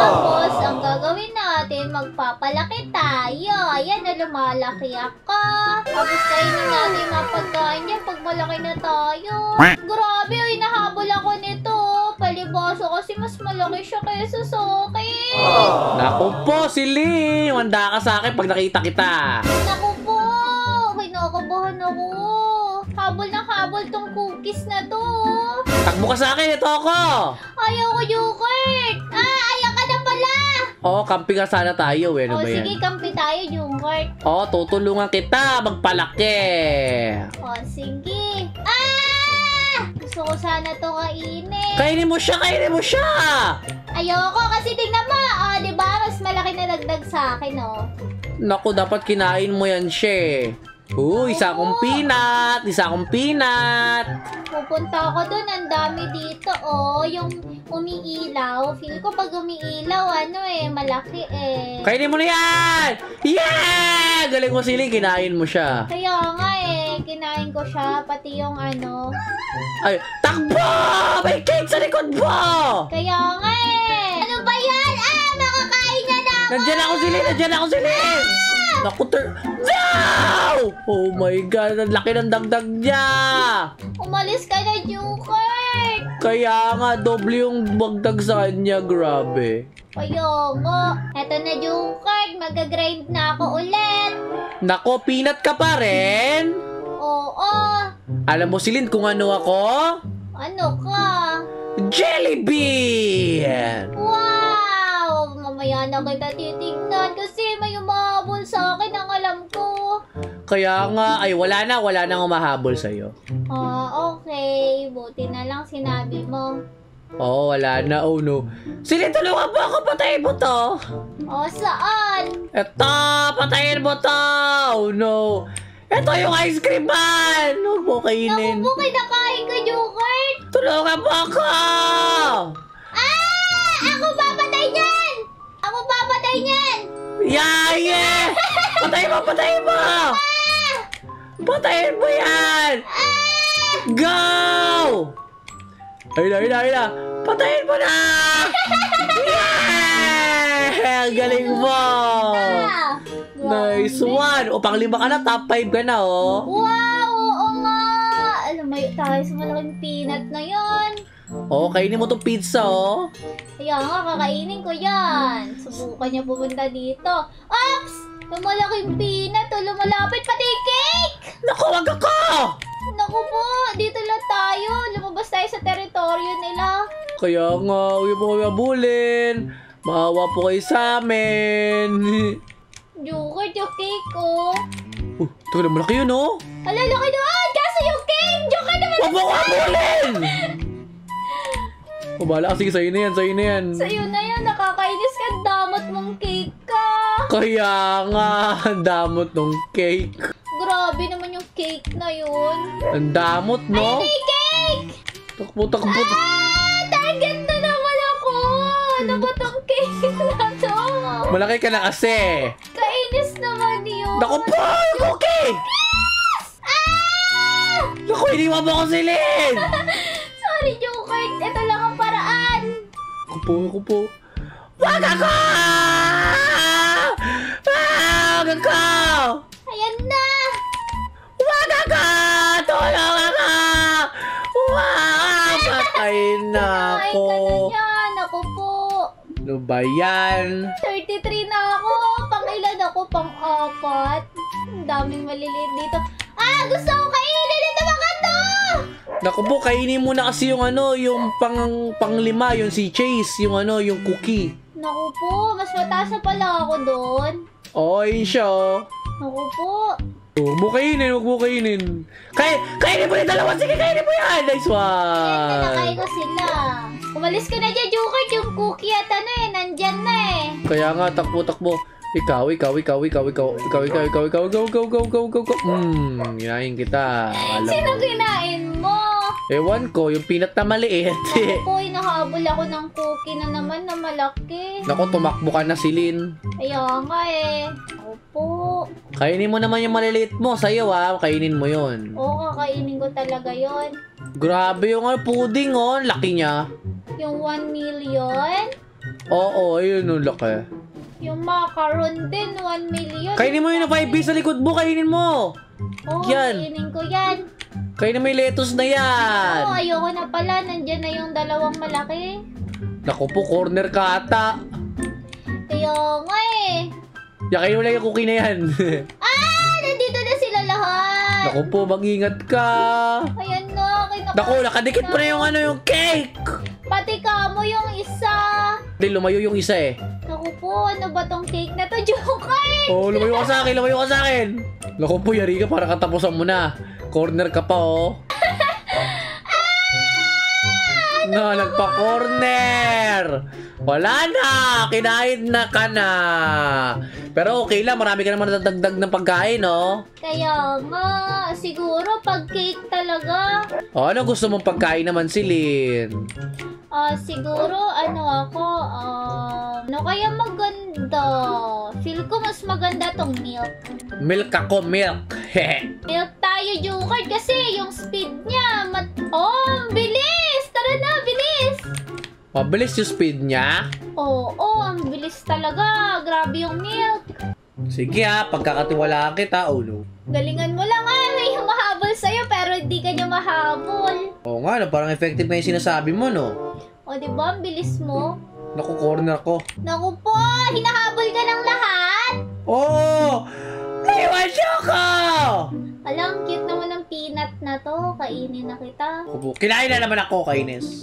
Tapos, ang gagawin natin, magpapalaki tayo. Ayan, na lumalaki ako. Tapos, kainin natin yung mga pagkain niya pag malaki na tayo. Grabe, ay nahabol ako nito. Palibasa kasi mas malaki siya kaysa sa akin. Naku po, Celine! Wanda ka sa akin pag nakita kita. Naku po, kinakabahan ako. Habol na habol tong cookies na to. Takbo ka sa akin, ito ako! Ayaw ko, Jukert. Ayaw ka na pala. Oo, camping nga sana tayo eh. Ano ba yan? Sige, kampi tayo, Jukert. Oo, tutulungan kita magpalaki. Sige. Gusto ko sana to kainin. Kainin mo siya, kainin mo siya! Ayoko kasi tingnan mo. Diba? Mas malaki na dagdag sa akin, oh. Naku, dapat kinain mo yan siya. Isa akong peanut! Isa akong peanut! Pupunta ako dun. Ang dami dito, oh. Yung umiilaw. Feel ko pag umiilaw, malaki eh. Kainin mo na yan! Yeah! Galing mo, Celine. Kinain mo siya. Kaya nga kinain ko siya. Pati yung Ay, takbo! May cake sa likod mo! Kaya nga Ano ba yan? Makakain na ako! Nandiyan ako, Celine! Nandiyan ako, Celine! Naku, no! Oh my God! Ang laki ng dagdag niya! Umalis ka na, Jukert! Kaya nga, doble yung bagdag sa kanya. Grabe. Kaya nga. Eto na, Jukert. Mag-grind na ako ulit. Nako, peanut ka pa rin? Oo. Alam mo, Celine, kung ano ako? Ano ka? Jelly bean! Wow! Mamaya na kita titignan kasi may umahabol sa akin ang alam ko. Kaya nga, ay wala na umahabol sa'yo. Okay. Buti na lang sinabi mo. Wala na. Oh no. Celine, tulungan mo ako, patayin mo to. Saan? Eto, patayin mo to. Oh no. Ito yung ice cream man! Huwag mo kainin. Naku po, kinakain ka, Jukert! Tulungan mo ako! Ako papatay niyan! Ako papatay niyan! Yeah! Patayin mo! Patayin mo! Patayin mo yan! Go! Ayun na! Patayin mo na! Yeah! Galing mo! Nice one! O, pang-5 ka na, top 5 ka na, oh. Wow! Oo nga! Lumayo tayo sa malaking peanut na yan. Kainin mo tong pizza, oh. Kaya nga, kakainin ko yan. Subukan niya pupunta dito. Ops! Lumalaking peanut, lumalapit pati yung cake! Naku, wag ako! Naku po, dito lang tayo. Lumabas tayo sa teritoryo nila. Kaya nga, huwag mo kami abulin. Maawa po kayo sa amin. Jukert, yung cake, oh. Ito na malaki yun, oh. Laki doon! Kaso yung cake! Jukert naman! Huwag mo ko abulin! Bahala ka, sige, sa'yo na yan. Sa'yo na yan, nakakainis ka. Damot mong cake ka. Kaya nga, damot ng cake. Grabe naman yung cake na yun. Ang damot, no? Ay, may cake! Takbo. Target na naman ako! Ano ba tong cake na to? Malaki ka na kasi. Kainis naman yun. Naku po, yung cake! Naku, iniwan mo ko, Celine! Sorry, Jukert. Ito lang ang paraan. Ako po. Wag ako! Wag ako! Ayan na. Wag ako! Tulong ako! Wow! Patay na ako. Kain ka na yan. Ako po. Ano ba yan? 33 na ako. Pang-ilan ako? Pang-4. Ang daming maliliit dito. Gusto ko kainin. Ito mga to! Naku po, kainin mo na kasi yung yung pang-5, yung si Chase, yung cookie. Naku po, mas mataas na pala ako doon. Yun siya, oh. Naku po. Huwag mo kainin. Kainin mo yung dalawa, sige, kainin mo yan! Nice one! Kinakain ko sila. Umalis ka na dyan, Jukert. Yung cookie at nandyan na eh. Kaya nga, takbo. Ikaw. Kinain kita. Alam Sino mo. kinain mo? Ewan ko, yung peanut na maliit. Ako, hinahabol ako ng cookie na naman na malaki. Naku, tumakbo ka na, Celine. Kaya nga eh. Opo. Kainin mo naman yung maliliit mo. Sa'yo, kainin mo yun. Oo, kakainin ko talaga yon. Grabe yung pudding, oh. Laki niya. Yung 1 million. Oo, ayun yung laki. Yung macaron din, 1 million. Kainin mo yun na 5 piece sa likod mo, kainin mo. Oo, Yan. kainin ko yan. Kainin mo yung lettuce na yan. Oo, ayoko na pala. Nandyan na yung dalawang malaki. Naku po, corner ka ata. Kaya nga eh. Yakain mo lang yung cookie na yan. Nandito na sila lahat. Naku po, mag-ingat ka. Ayan nga, Naku, nakadikit mo na yung yung cake. Pati ka mo yung isa. Hindi, lumayo yung isa eh. Naku po, ano ba tong cake na to? Joker! Oh, lumayo ka sa akin, lumayo ka sa akin. Naku po, yari ka, para katapusan mo na. Corner ka pa, oh. No, nagpa-corner. Wala na, kinain na ka na. Pero okay lang, marami ka naman nadagdag ng pagkain, oh. Kaya nga, siguro pag cake talaga. Oh, ano gusto mong pagkain naman, Silin? Siguro ano kaya maganda? Feel ko mas maganda tong milk. Milk ako, milk. Milk tayo, Joker, kasi yung speed niya, ang bilis! Tara na, bilis! Mabilis yung speed niya. Oo, ang bilis talaga. Grabe yung milk. Sige ha, pagkakatiwalaan kita, oh no. Galingan mo lang may humahabol sa'yo pero hindi ka niya mahabol. Oo nga, no, parang effective na yung sinasabi mo, no? O, diba? Ang bilis mo. Naku, corner ko. Naku po, hinahabol ka ng lahat. Oo! Naiwan siya ako! Alam, cute naman ng peanut na to. Kainin na kita. Opo, kinain na naman ako, kainis.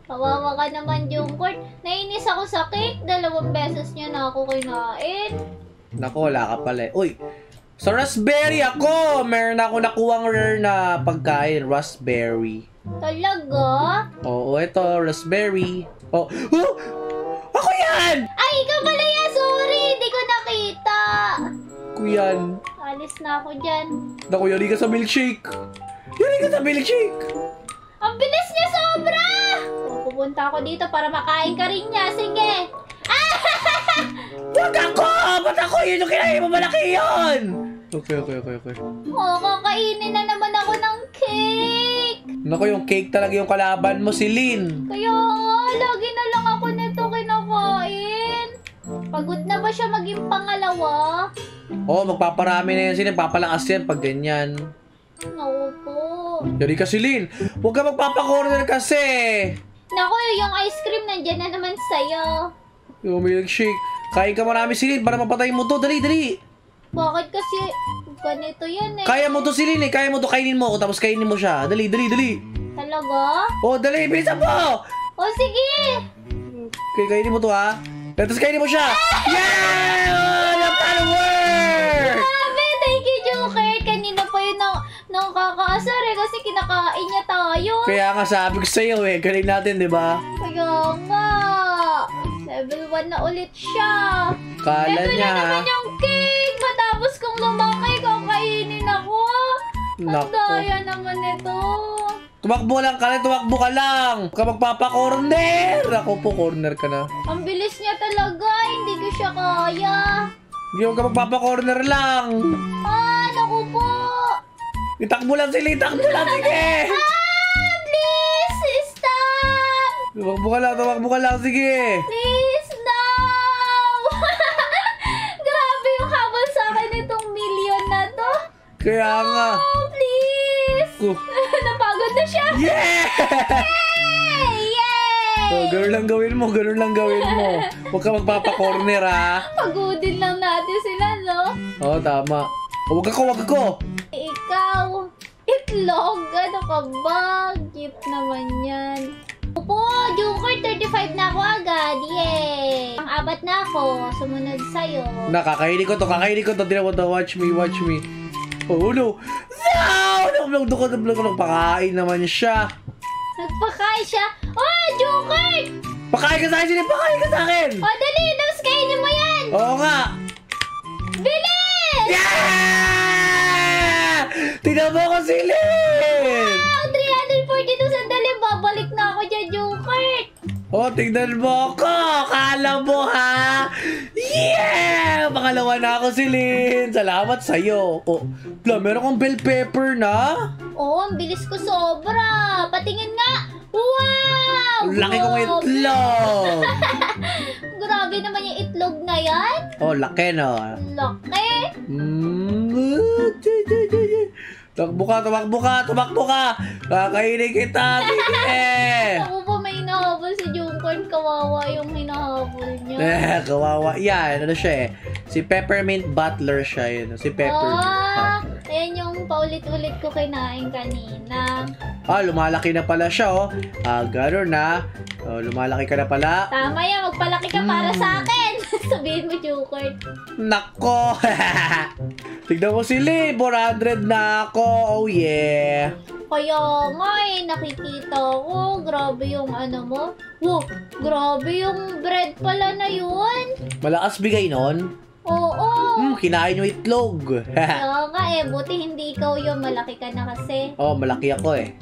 Kawawa ka naman, Jungkook. Nainis ako sa cake. 2 beses niya na ako kinain. Naku, wala ka pala. Uy, sa raspberry ako! Meron ako nakuwang rare na pagkain, raspberry. Talaga? Oo, ito, raspberry. Oh, ako yan! Ay, ikaw pala yan! Sorry, hindi ko nakita. Ako yan. Alis na ako dyan. Naku, yari ka sa milkshake. Yari ka sa milkshake. Ang bilis niya sobra! Pupunta ako dito para makain ka rin niya. Sige! Wag ako! Ba't ako? Yun yung kinain mo, malaki yun! Okay. Kakainin na naman ako ng cake! Naku, yung cake talaga yung kalaban mo, si Lynn. Kaya nga, lagi na lang ako nito kinakain. Pagod na ba siya maging pangalawa? Oo, magpaparami na yan sila. Papalakas yan pag ganyan. Naku po. Yari ka si Lynn. Huwag ka magpapakorner kasi. Naku, yung ice cream nandyan na naman sa'yo. Yung milkshake. Kain ka marami si Lynn para mapatay mo to. Dali. Bakit kasi ganito yan eh? Kaya mo to si Lynn eh. Kaya mo to, kainin mo. Tapos kainin mo siya. Dali. Talaga? Oh, dali. Bilisan mo. O sige! Okay, kainin mo to ha. Tapos kainin mo siya. Yeah! Oh, that kind of work! Grabe! Thank you, Joker! Kanina pa yun nang kakaasar eh kasi kinakain niya tayo. Kaya nga sabi ko sa'yo eh. Galing natin, di ba? Kaya nga! Level 1 na ulit siya. Kala Level niya na ha. naman yung cake! Matapos kong lumaki, kakainin ako. Ang Naku. daya naman ito. Tumakbo lang ka lang. Huwag ka magpapakorner. Ako po, corner ka na. Ang bilis niya talaga. Hindi ko siya kaya. Hindi, huwag ka magpapakorner lang. Naku po. Itakbo lang sila, sige. Please, stop. Tumakbo ka lang, sige. Please, no. Grabe yung habol sa akin itong million na to. Kaya nga. Oh, please. Napagod na siya. Yeah! Yay! Oh, ganun lang gawin mo. Huwag ka magpapakorner, ha? Pagodin lang natin sila, no? Oo, tama. Oh, wag ako. Ikaw, itlog, ano ka ba? Cute naman yan. Opo, Joker, 35 na ako agad. Yay! Ang-apat na ako. Sumunod sa'yo. Nakakahilig ko to. Tinawa to. Watch me. Oh, no. Nagpakain naman siya. Nagpakain siya. Oh, Joker! Pakain ka sa akin, pakain ka sa akin. Oh, dali! Tapos kainin mo yan! Oo nga. Bilis! Yeah! Tingnan mo ko si Lynn! Wow, 342 sandali. Babalik na ako dyan, Joker. Oh, tingnan mo ako. Kala mo, ha? Yeah! Pangalawa na ako si Lynn. Salamat sa'yo. Oh, meron kang bell pepper na? Oh, ang bilis ko sobra. Patingin nga. Wow! laki kong itlog! Grabe naman yung itlog na yan. Oh, laki no. Laki. Tumakbo ka! Kakainin kita! Sige! Ako pa may hinahabol si Jungkook. Kawawa yung hinahabol niya. Kawawa. Yan, ano siya eh. Si Peppermint Butler siya yun. Si Peppermint Butler. Ayan yung paulit-ulit ko kinain kanina. Lumalaki na pala siya oh. Gano'n na. Lumalaki ka na pala. Tama yan, magpalaki ka para sa akin. Sabihin mo, Jungkook. Nako! Tignan mo si Lee, 400 na ako. Oh yeah. Kaya nga nakikita ko. Grabe yung ano mo. Wow, grabe yung bread pala na yun. Malakas bigay nun. Oo. Kinain yung itlog. Kaya nga buti hindi ikaw yung malaki ka na kasi. Malaki ako eh.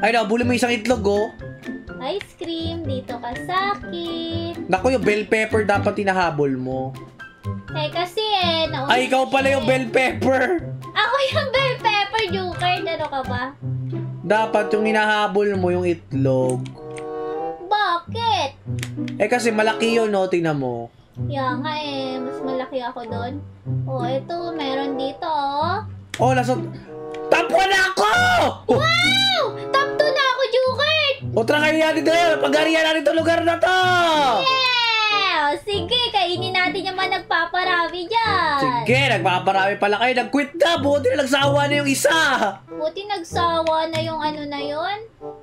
Ay, nabuli mo isang itlog oh. Ice cream, dito ka sa akin. Naku, yung bell pepper dapat tinahabol mo. Kasi nauna Ay, ikaw pala yung bell pepper. Ako yung bell pepper, Jungkook. Ano ka ba? Dapat yung hinahabol mo yung itlog. Bakit? Kasi malaki yun, no? Tingnan mo. Kaya nga mas malaki ako doon. Ito, meron dito Nasa... Top 1 na ako! Wow! Top 2 na ako, Jungkook! Tara kayo natin doon! Pag-arihan natin itong lugar na to! Yeah! Sige, kainin natin yung mga nagpaparami dyan. Sige, nagpaparami pala kayo. Nag-quit na! Buti na nagsawa na yung isa! Buti nagsawa na yung ano na yun.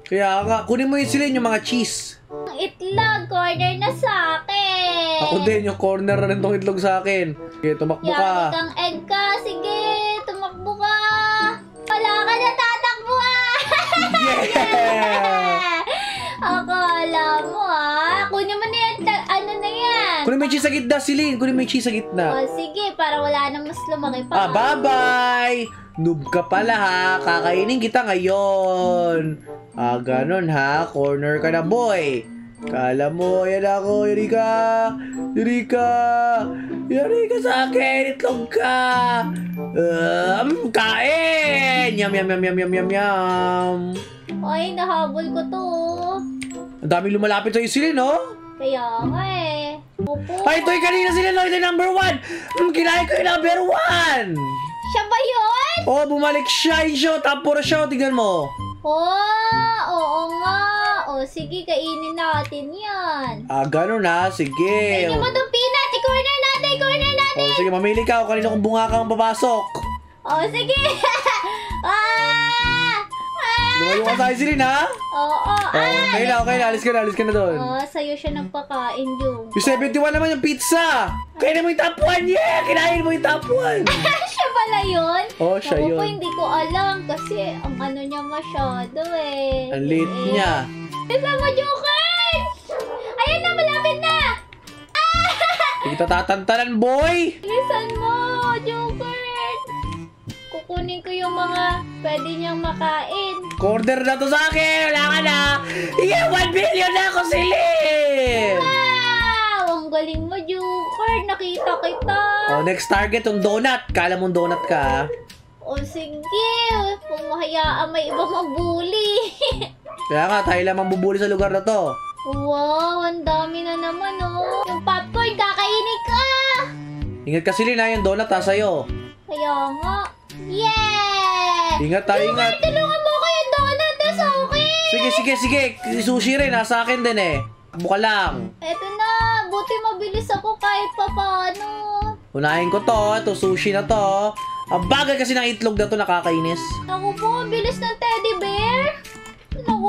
Kaya nga, kunin mo yun sila yung mga cheese. Ang itlog, corner na sa akin. Ako din, yung corner na rin itong itlog sa akin. Sige, tumakbo ka. Yari kang egg ka. Sige, tumakbo ka. Wala ka na tatakbo Yeah! Akala mo kunin mo na yan. Ano na yan? Kunin mo yung cheese sa gitna, Celine. Kunin mo yung cheese sa gitna. Sige, para wala nang mas lumaki pa. Bye-bye! Noob ka pala ha. Kakainin kita ngayon. Ganon ha. Corner ka na, boy. Kala mo, yan ako. Yari ka sa akin. Itlog ka. Kain! Yum. Ay, nahabol ko to. Ang daming lumalapit sa'yo sila, no? Kaya nga Opo. Ay, ito yung kanina sila, no? Ito yung number 1. Kinain ko yung number 1. Siya ba yun? Bumalik siya. Tapos siya. Tignan mo. Oo nga. Sige, kainin natin yan. Gano'n na. Sige. Tingnan mo itong peanut. I-corner natin. Sige, mamili ka. Kanina kung bunga kang papasok. Sige. Lumayo ka sa Celine, ha? Oo. Okay na. Alis ka na doon. Sa'yo siya nagpakain, Jung. Yung 71 naman yung pizza. Kainin mo yung top 1. Yeah! Kinain mo yung top 1. Siya pala yun? Siya Ako yun. po, hindi ko alam kasi ang ano niya masyado Ang liit niya. Bisa mo, Jungkook! Ayan na, malapit na! Hindi kita tatantanan, boy. Bilisan mo, Jungkook! Kukunin ko yung mga pwede niyang makain. Corner na to sa akin. Wala ka na. Yeah, 1 billion na ako, Celine. Wow! Ang galing mo, Jungkook! Nakita kita! Next target, yung donut. Kala mong donut ka, ha? Sige! Kung mahayaan may iba mabuli. Kaya nga, tayo lang mambubuli sa lugar na to. Wow! Ang dami na naman, Yung popcorn, kakainin ka! Ingat ka, Celine, ha? Yung donut, ha, sa'yo. Kaya nga. Yeah! Ingat tayo, ingat. Tulungan mo ko yung donut na sa akin! Sige. Sushi rin, nasa akin din eh. Buka lang. Eto na, buti mabilis ako kahit papaano. Unahin ko to. Ito, sushi na to. Ang bagay kasi ng itlog na to, nakakainis. Naku po, ang bilis ng teddy bear. Naku